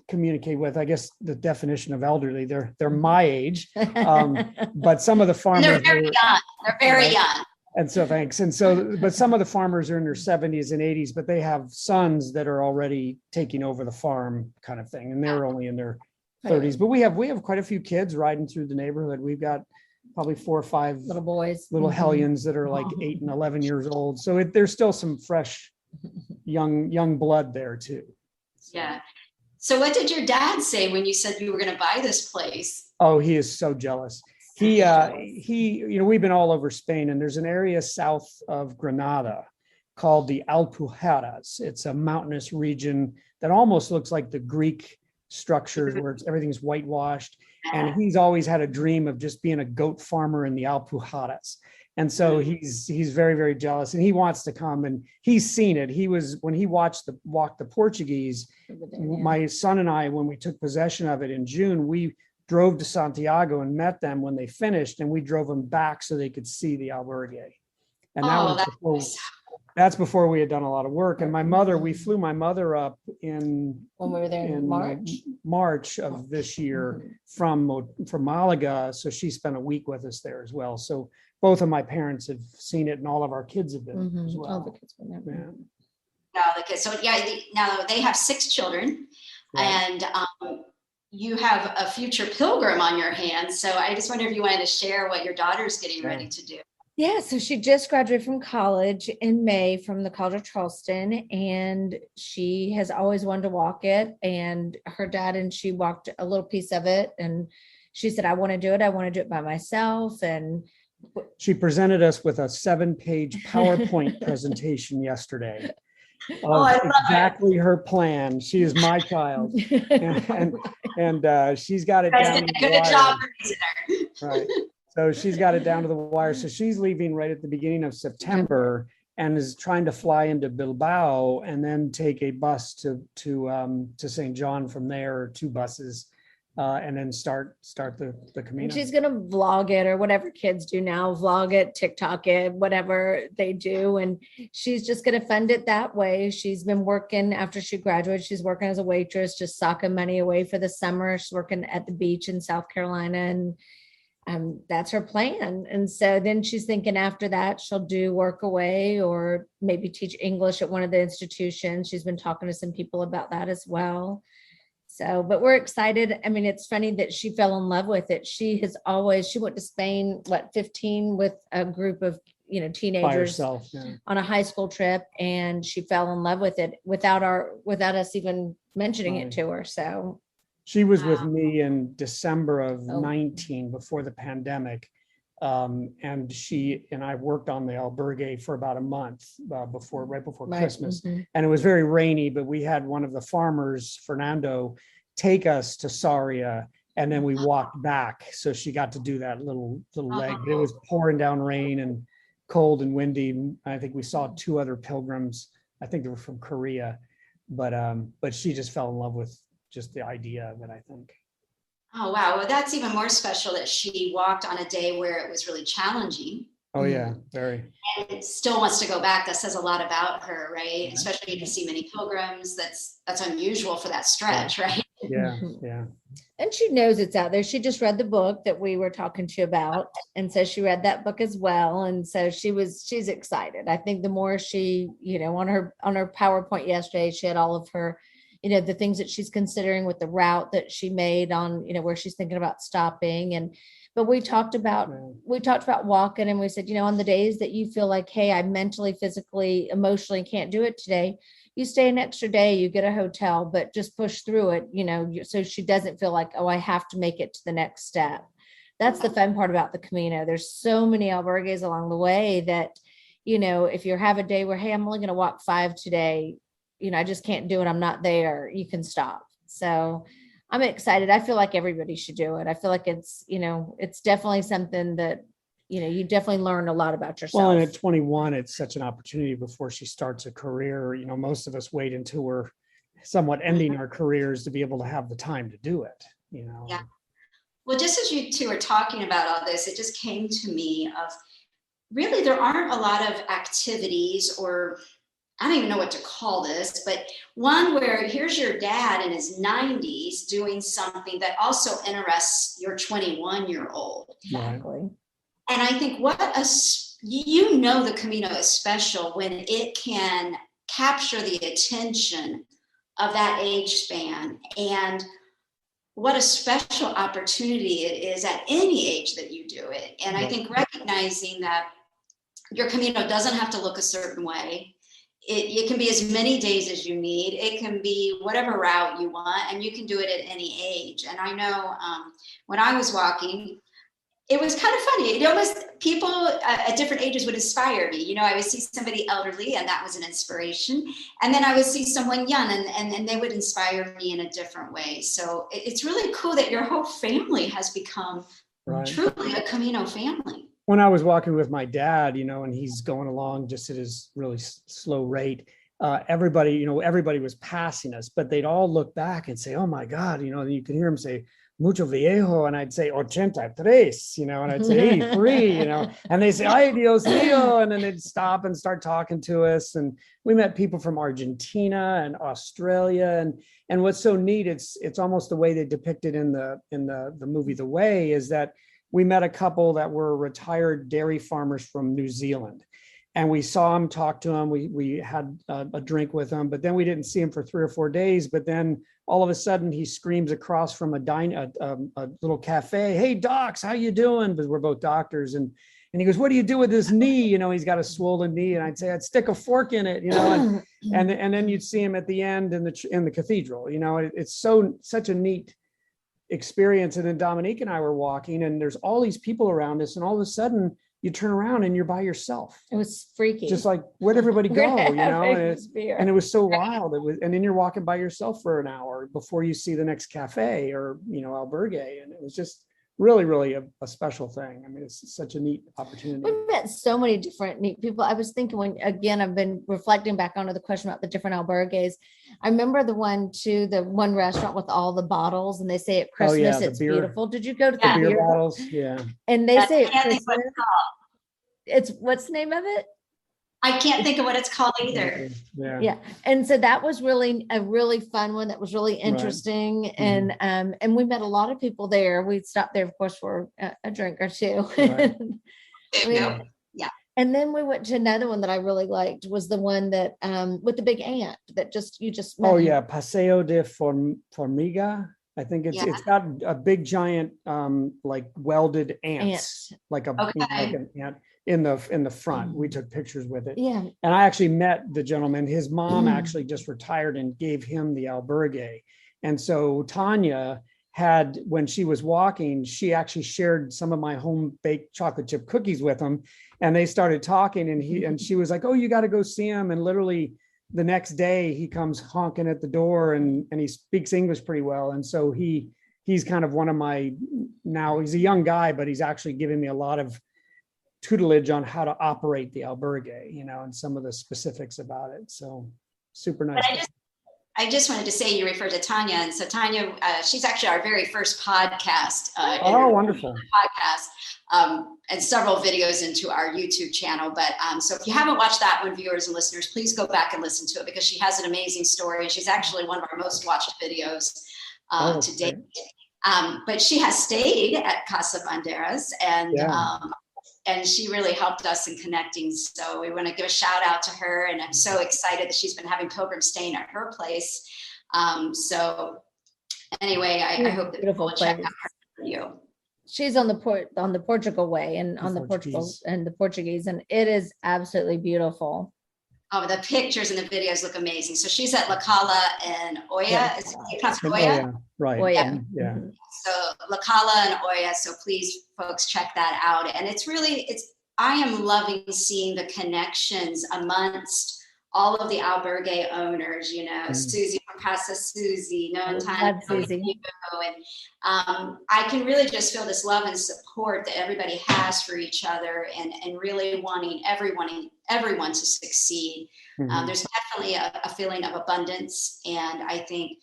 [SPEAKER 4] communicate with, I guess the definition of elderly, they're my age, but some of the farmers
[SPEAKER 2] they're very young. They're very young.
[SPEAKER 4] And so thanks. And so, but some of the farmers are in their 70s and 80s, but they have sons that are already taking over the farm kind of thing, and they're only in their 30s. But we have quite a few kids riding through the neighborhood. We've got probably 4 or 5
[SPEAKER 3] little boys,
[SPEAKER 4] little hellions that are like 8 and 11 years old. So there's still some fresh young blood there too.
[SPEAKER 2] Yeah. So what did your dad say when you said you were going to buy this place?
[SPEAKER 4] Oh, he is so jealous. He, we've been all over Spain, and there's an area south of Granada called the Alpujarras. It's a mountainous region that almost looks like the Greek structures where everything's whitewashed. And he's always had a dream of just being a goat farmer in the Alpujarras. And so he's very, very jealous, and he wants to come, and he's seen it. When he walked the Portuguese, my son and I, when we took possession of it in June, we drove to Santiago and met them when they finished, and we drove them back so they could see the albergue. And that's before we had done a lot of work. And we flew my mother up when we were there in March of this year from Malaga. So she spent a week with us there as well. So both of my parents have seen it, and all of our kids have been as well.
[SPEAKER 3] All the kids have been there.
[SPEAKER 2] Yeah. No, the kids. So now they have 6 children, and you have a future pilgrim on your hands. So I just wonder if you wanted to share what your daughter's getting ready to do.
[SPEAKER 3] Yeah, so she just graduated from college in May from the College of Charleston, and she has always wanted to walk it, and her dad and she walked a little piece of it, and she said, I want to do it by myself. And
[SPEAKER 4] she presented us with a 7-page PowerPoint presentation yesterday. Exactly her plan. She is my child, and she's got it down.
[SPEAKER 2] Good job,
[SPEAKER 4] right. So she's got it down to the wire. So she's leaving right at the beginning of September and is trying to fly into Bilbao and then take a bus to St. John from there, or 2 buses, and then start the Camino.
[SPEAKER 3] And she's gonna vlog it, or whatever kids do now, vlog it, TikTok it, whatever they do, and she's just gonna fund it that way. She's been working after she graduated. She's working as a waitress, just socking money away for the summer. She's working at the beach in South Carolina, and that's her plan. And so then she's thinking after that she'll do work away, or maybe teach English at one of the institutions. She's been talking to some people about that as well. So, but we're excited. I mean, it's funny that she fell in love with it. She went to Spain, 15, with a group of, teenagers
[SPEAKER 4] By herself,
[SPEAKER 3] on a high school trip, and she fell in love with it without us even mentioning it to her. So
[SPEAKER 4] she was with me in December of 19, before the pandemic. And she and I worked on the albergue for about a month right before Christmas.
[SPEAKER 3] Mm-hmm.
[SPEAKER 4] And it was very rainy, but we had one of the farmers, Fernando, take us to Sarria, and then we walked back. So she got to do that little leg. But it was pouring down rain and cold and windy. I think we saw 2 other pilgrims. I think they were from Korea, but she just fell in love with just the idea of it, I think.
[SPEAKER 2] Oh, wow. Well, that's even more special that she walked on a day where it was really challenging.
[SPEAKER 4] Oh, yeah, very.
[SPEAKER 2] And still wants to go back. That says a lot about her, right? Especially if you see many pilgrims. That's unusual for that stretch, right?
[SPEAKER 4] Yeah.
[SPEAKER 3] And she knows it's out there. She just read the book that we were talking to you about. And so she read that book as well. And so she's excited. I think the more she, on her PowerPoint yesterday, she had all of her, the things that she's considering with the route that she made on, where she's thinking about stopping. But we talked about walking, and we said, on the days that you feel like, hey, I mentally, physically, emotionally can't do it today, you stay an extra day, you get a hotel, but just push through it, so she doesn't feel like, oh, I have to make it to the next step. That's the fun part about the Camino. There's so many albergues along the way that, if you have a day where, hey, I'm only going to walk 5 today, I just can't do it, I'm not there, you can stop. So I'm excited. I feel like everybody should do it. I feel like it's definitely something that, you definitely learn a lot about yourself.
[SPEAKER 4] Well, and at 21, it's such an opportunity before she starts a career. Most of us wait until we're somewhat ending our careers to be able to have the time to do it,
[SPEAKER 2] Yeah. Well, just as you two are talking about all this, it just came to me of really there aren't a lot of activities, or I don't even know what to call this, but one where here's your dad in his 90s doing something that also interests your 21-year-old.
[SPEAKER 3] Exactly.
[SPEAKER 2] And I think the Camino is special when it can capture the attention of that age span, and what a special opportunity it is at any age that you do it. And I think recognizing that your Camino doesn't have to look a certain way. It can be as many days as you need. It can be whatever route you want, and you can do it at any age. And I know when I was walking, it was kind of funny. People at different ages would inspire me. I would see somebody elderly, and that was an inspiration. And then I would see someone young, and they would inspire me in a different way. So it's really cool that your whole family has become truly a Camino family.
[SPEAKER 4] When I was walking with my dad, and he's going along just at his really slow rate, everybody was passing us, but they'd all look back and say, oh my God, and you can hear him say, mucho viejo, and I'd say 83, and I'd say 83, and they say, ay Dios mío, and then they'd stop and start talking to us. And we met people from Argentina and Australia, and what's so neat, it's almost the way they depicted in the movie The Way, is that we met a couple that were retired dairy farmers from New Zealand, and we saw them, talked to them, we had a drink with them, but then we didn't see him for 3 or 4 days. But then all of a sudden he screams across from a little cafe, hey docs, how you doing? Because we're both doctors. And he goes, what do you do with his knee? He's got a swollen knee. And I'd say, I'd stick a fork in it, and then you'd see him at the end in the cathedral. It's such a neat experience. And then Dominique and I were walking, and there's all these people around us, and all of a sudden you turn around and you're by yourself.
[SPEAKER 3] It was freaky.
[SPEAKER 4] Just like, where'd everybody go? And it was so wild. And then you're walking by yourself for an hour before you see the next cafe or, albergue. And it was just really a special thing. I mean, it's such a neat opportunity.
[SPEAKER 3] We've met so many different neat people. I was thinking I've been reflecting back onto the question about the different albergues. I remember the one restaurant with all the bottles, and they say at Christmas it's beautiful. Did you go to the beer
[SPEAKER 4] bottles? Yeah.
[SPEAKER 3] And they say at Christmas, what's the name of it?
[SPEAKER 2] I can't think of what it's called either.
[SPEAKER 3] Yeah. And so that was really a really fun one. That was really interesting. Right. And we met a lot of people there. We stopped there, of course, for a drink or two. Right.
[SPEAKER 2] Yeah.
[SPEAKER 3] And then we went to another one that I really liked, was the one that with the big ant that you just met.
[SPEAKER 4] Oh yeah, Paseo de Formiga. I think it's got a big giant like welded ants. Like an ant in the front. We took pictures with it.
[SPEAKER 3] Yeah.
[SPEAKER 4] And I actually met the gentleman. His mom actually just retired and gave him the albergue. And so Tanya had, when she was walking, she actually shared some of my home baked chocolate chip cookies with him. And they started talking, and she was like, "Oh, you got to go see him." And literally the next day he comes honking at the door, and he speaks English pretty well. And so he's kind of one of my, now he's a young guy, but he's actually giving me a lot of tutelage on how to operate the albergue, and some of the specifics about it. So super nice.
[SPEAKER 2] I just wanted to say, you referred to Tanya, and so Tanya, she's actually our very first podcast.
[SPEAKER 4] Wonderful
[SPEAKER 2] podcast, and several videos into our YouTube channel. But so if you haven't watched that one, viewers and listeners, please go back and listen to it, because she has an amazing story, and she's actually one of our most watched videos to date. But she has stayed at Casa Banderas, and she really helped us in connecting. So we want to give a shout out to her. And I'm so excited that she's been having Pilgrims staying at her place. So anyway, I hope that people will check out her video.
[SPEAKER 3] She's on the Portugal way, and on the Portugal and the Portuguese, and it is absolutely beautiful.
[SPEAKER 2] Oh, the pictures and the videos look amazing. So she's at La Cala and Oya. Yeah. Is it Oya?
[SPEAKER 4] Right.
[SPEAKER 3] Oya.
[SPEAKER 4] Yeah.
[SPEAKER 2] So La Cala and Oya. So please, folks, check that out. And I am loving seeing the connections amongst all of the albergue owners, Susie from Casa Susie, and I can really just feel this love and support that everybody has for each other, and really wanting everyone to succeed. There's definitely a feeling of abundance, and I think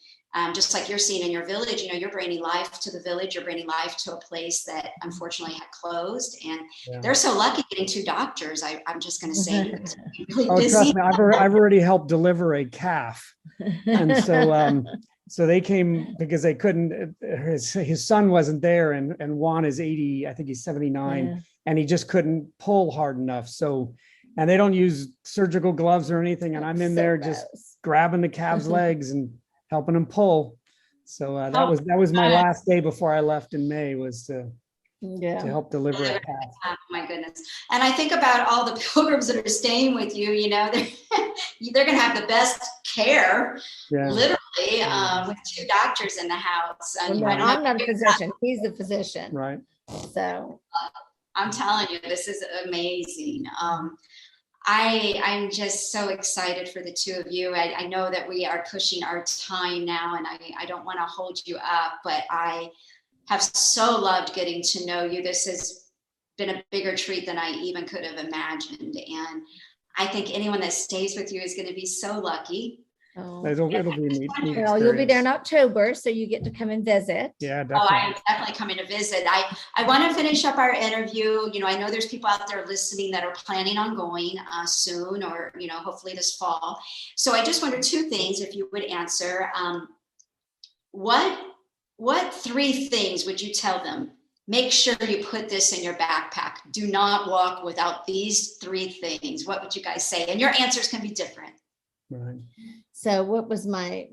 [SPEAKER 2] just like you're seeing in your village, you're bringing life to the village, you're bringing life to a place that unfortunately had closed, and they're so lucky getting 2 doctors. I'm just going to say, really busy.
[SPEAKER 4] Trust me, I've already helped deliver a calf, and so they came because they couldn't. His son wasn't there, and Juan is 80. I think he's 79, and he just couldn't pull hard enough. So, and they don't use surgical gloves or anything, and I'm in there just grabbing the calf's legs and helping him pull. So that was my last day before I left in May, was to help deliver a calf.
[SPEAKER 2] Oh my goodness. And I think about all the pilgrims that are staying with you, they're going to have the best care, literally, with 2 doctors in the house. And
[SPEAKER 3] I'm not a physician. He's the physician.
[SPEAKER 4] Right.
[SPEAKER 3] So
[SPEAKER 2] I'm telling you, this is amazing. I'm just so excited for the 2 of you. I know that we are pushing our time now, and I don't want to hold you up, but I have so loved getting to know you. This has been a bigger treat than I even could have imagined. And I think anyone that stays with you is going to be so lucky.
[SPEAKER 3] Oh.
[SPEAKER 4] It'll be a neat
[SPEAKER 3] well, you'll be there in October, so you get to come and visit.
[SPEAKER 4] Yeah, definitely.
[SPEAKER 2] Oh, I'm definitely coming to visit. I want to finish up our interview. I know there's people out there listening that are planning on going soon, or hopefully this fall. So I just wonder 2 things, if you would answer. What 3 things would you tell them? Make sure you put this in your backpack. Do not walk without these 3 things. What would you guys say? And your answers can be different.
[SPEAKER 4] Right.
[SPEAKER 3] So what was my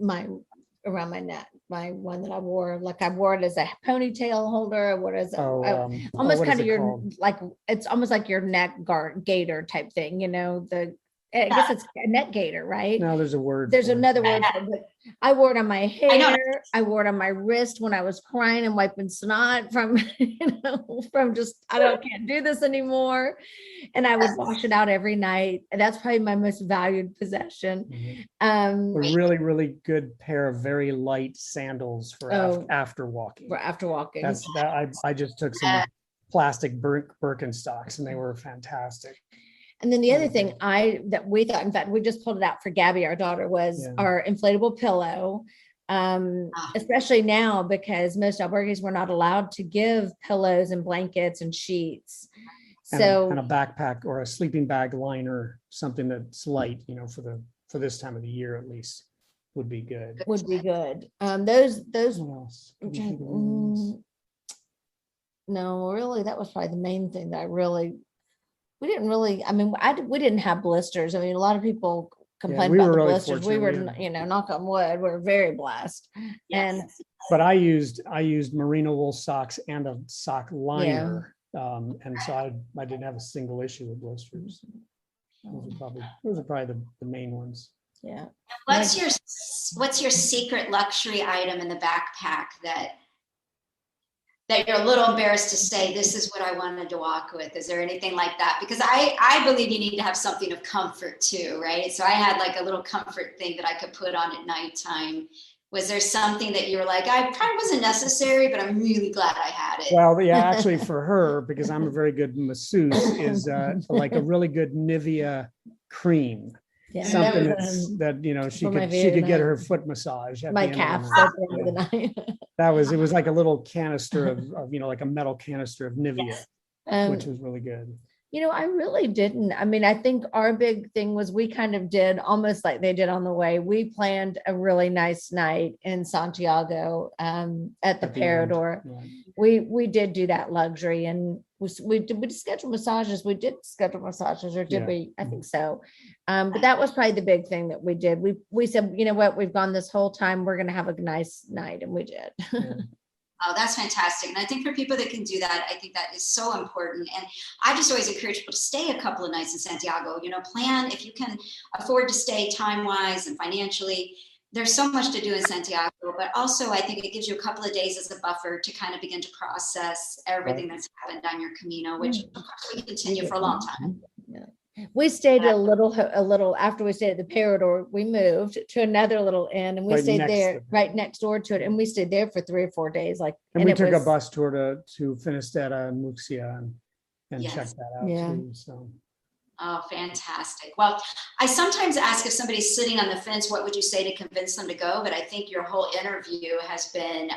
[SPEAKER 3] around my neck, my one that I wore? Like I wore it as a ponytail holder. What is it? Almost kind of your called? Like it's almost like your neck guard gaiter type thing. I guess it's a neck gaiter, right?
[SPEAKER 4] No, there's a word.
[SPEAKER 3] There's
[SPEAKER 4] for it.
[SPEAKER 3] another word for it, but I wore it on my
[SPEAKER 2] I know.
[SPEAKER 3] hair. I wore it on my wrist when I was crying and wiping snot from, from just, can't do this anymore. And I would wash it out every night. And that's probably my most valued possession.
[SPEAKER 4] A really, really good pair of very light sandals for after walking.
[SPEAKER 3] For after walking.
[SPEAKER 4] That's that. I just took some plastic Birkenstocks and they were fantastic.
[SPEAKER 3] And then the other thing that we thought, in fact, we just pulled it out for Gabby, our daughter, was our inflatable pillow. Especially now, because most albergues were not allowed to give pillows and blankets and sheets. And a backpack or a sleeping bag liner, something that's light, for this time of the year at least, would be good. Would be good. Those. No, really, that was probably the main thing that we didn't really. I mean, we didn't have blisters. I mean, a lot of people complain about the blisters. We were, knock on wood, we're very blessed. But
[SPEAKER 4] I used merino wool socks and a sock liner. And so I didn't have a single issue with blisters. Those are probably the main ones.
[SPEAKER 3] Yeah.
[SPEAKER 2] What's your secret luxury item in the backpack that you're a little embarrassed to say, this is what I wanted to walk with? Is there anything like that? Because I believe you need to have something of comfort too, right? So I had like a little comfort thing that I could put on at nighttime. Was there something that you were like, I probably wasn't necessary, but I'm really glad I had it?
[SPEAKER 4] Well, yeah, actually for her, because I'm a very good masseuse, is like a really good Nivea cream. Yeah, something that she could get her foot massage.
[SPEAKER 3] My calf at the end of the night.
[SPEAKER 4] It was like a little canister of like a metal canister of Nivea, which was really good.
[SPEAKER 3] I really didn't. I mean, I think our big thing was we kind of did almost like they did on the way. We planned a really nice night in Santiago at the Parador. Right. We did do that luxury, and we did schedule massages. We did schedule massages, or did we? I think so. But that was probably the big thing that we did. We said, you know what, we've gone this whole time, we're going to have a nice night, and we did. Yeah.
[SPEAKER 2] Oh, that's fantastic. And I think for people that can do that, I think that is so important. And I just always encourage people to stay a couple of nights in Santiago, plan if you can afford to stay time-wise and financially. There's so much to do in Santiago, but also I think it gives you a couple of days as a buffer to kind of begin to process everything that's happened on your Camino, which of course we continue for a long time.
[SPEAKER 3] Yeah. We stayed a little after we stayed at the Parador. We moved to another little inn, and we stayed there right next door to it, and we stayed there for 3 or 4 days.
[SPEAKER 4] And we took a bus tour to Finisterre and Muxia and checked that out too. So.
[SPEAKER 2] Oh, fantastic. Well, I sometimes ask if somebody's sitting on the fence, what would you say to convince them to go? But I think your whole interview has been,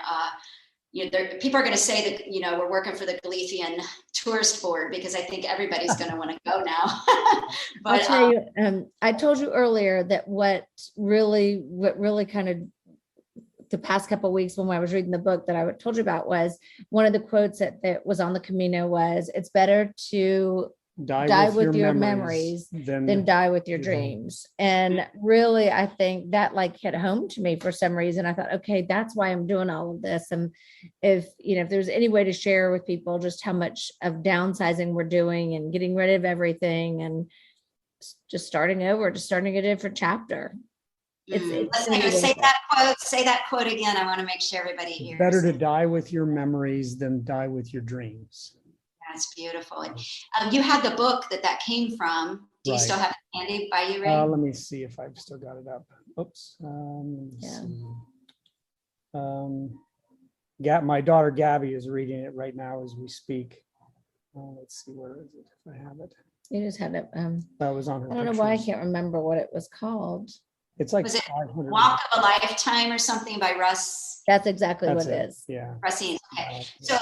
[SPEAKER 2] people are going to say that, we're working for the Galician Tourist Board, because I think everybody's going to want to go now. But
[SPEAKER 3] I'll tell you, I told you earlier that what really kind of the past couple of weeks when I was reading the book that I told you about was one of the quotes that was on the Camino was, it's better to die with your memories than die with your dreams. And really, I think that hit home to me for some reason. I thought, okay, that's why I'm doing all of this. And if there's any way to share with people just how much of downsizing we're doing and getting rid of everything and just starting over, just starting a different chapter.
[SPEAKER 2] Say that quote again. I want to make sure everybody hears.
[SPEAKER 4] Better to die with your memories than die with your dreams.
[SPEAKER 2] That's beautiful. And you had the book that came from. Do you still have it handy by you, Ray?
[SPEAKER 4] Let me see if I've still got it up. Oops. My daughter Gabby is reading it right now as we speak. Let's see, where is it? If I have it.
[SPEAKER 3] You just had it.
[SPEAKER 4] That was on her.
[SPEAKER 3] I don't know why I can't remember what it was called.
[SPEAKER 4] It's like
[SPEAKER 2] was it Walk of a Lifetime or something by Russ?
[SPEAKER 3] That's exactly what it is.
[SPEAKER 4] Yeah.
[SPEAKER 2] Russine. Okay. So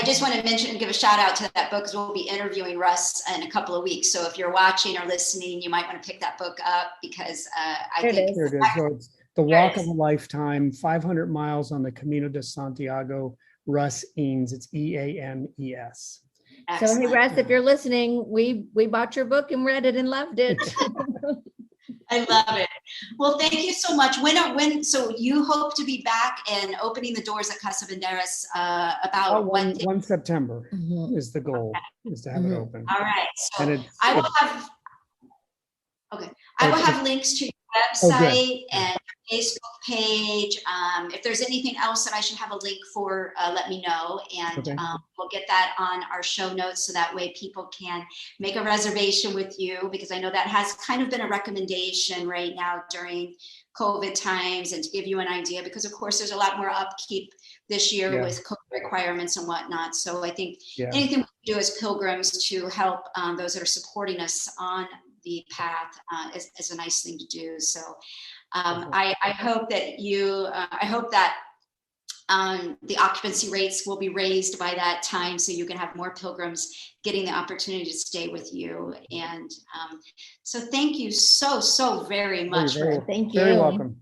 [SPEAKER 2] I just want to mention and give a shout out to that book, because we'll be interviewing Russ in a couple of weeks. So if you're watching or listening, you might want to pick that book up, because I think
[SPEAKER 4] it is. So it's The Walk of a Lifetime, 500 miles on the Camino de Santiago, Russ Eanes. It's E-A-N-E-S.
[SPEAKER 3] Excellent. So hey, Russ, if you're listening, we bought your book and read it and loved it.
[SPEAKER 2] I love it. Well, thank you so much. So you hope to be back and opening the doors at Casa Banderas about
[SPEAKER 4] 1 September is the goal, is to have it open.
[SPEAKER 2] All right. So I will have Okay. I will have links to your website and your Facebook page. If there's anything else that I should have a link for, let me know. And we'll get that on our show notes so that way people can make a reservation with you, because I know that has kind of been a recommendation right now during COVID times, and to give you an idea, because of course there's a lot more upkeep this year with COVID requirements and whatnot. So I think anything we can do as pilgrims to help those that are supporting us on the path is a nice thing to do. So I hope that I hope that the occupancy rates will be raised by that time, so you can have more pilgrims getting the opportunity to stay with you. And so thank you so very much.
[SPEAKER 3] Thank you.
[SPEAKER 4] Very welcome.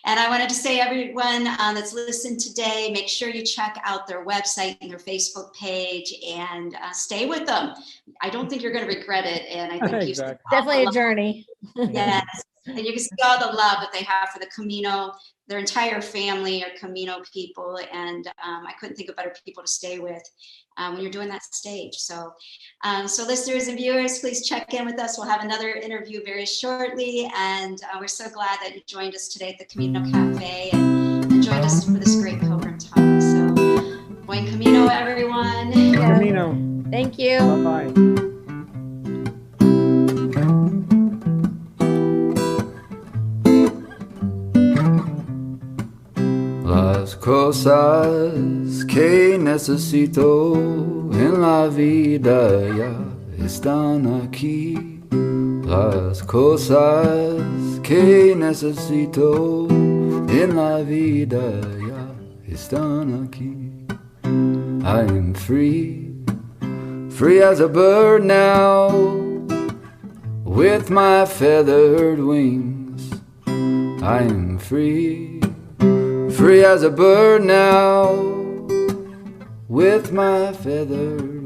[SPEAKER 2] And I wanted to say, everyone that's listened today, make sure you check out their website and their Facebook page, and stay with them. I don't think you're going to regret it. And I think
[SPEAKER 3] it's definitely a journey.
[SPEAKER 2] Yes. And you can see all the love that they have for the Camino. Their entire family are Camino people. And I couldn't think of better people to stay with when you're doing that stage. So, so listeners and viewers, please check in with us. We'll have another interview very shortly. And we're so glad that you joined us today at the Camino Cafe and joined us for this great pilgrim talk. So, buen Camino, everyone.
[SPEAKER 4] Camino.
[SPEAKER 3] Thank you.
[SPEAKER 4] Bye-bye.
[SPEAKER 1] Las cosas que necesito en la vida ya están aquí. Las cosas que necesito en la vida ya están aquí. I am free, free as a bird now, with my feathered wings. I am free, free as a bird now, with my feathered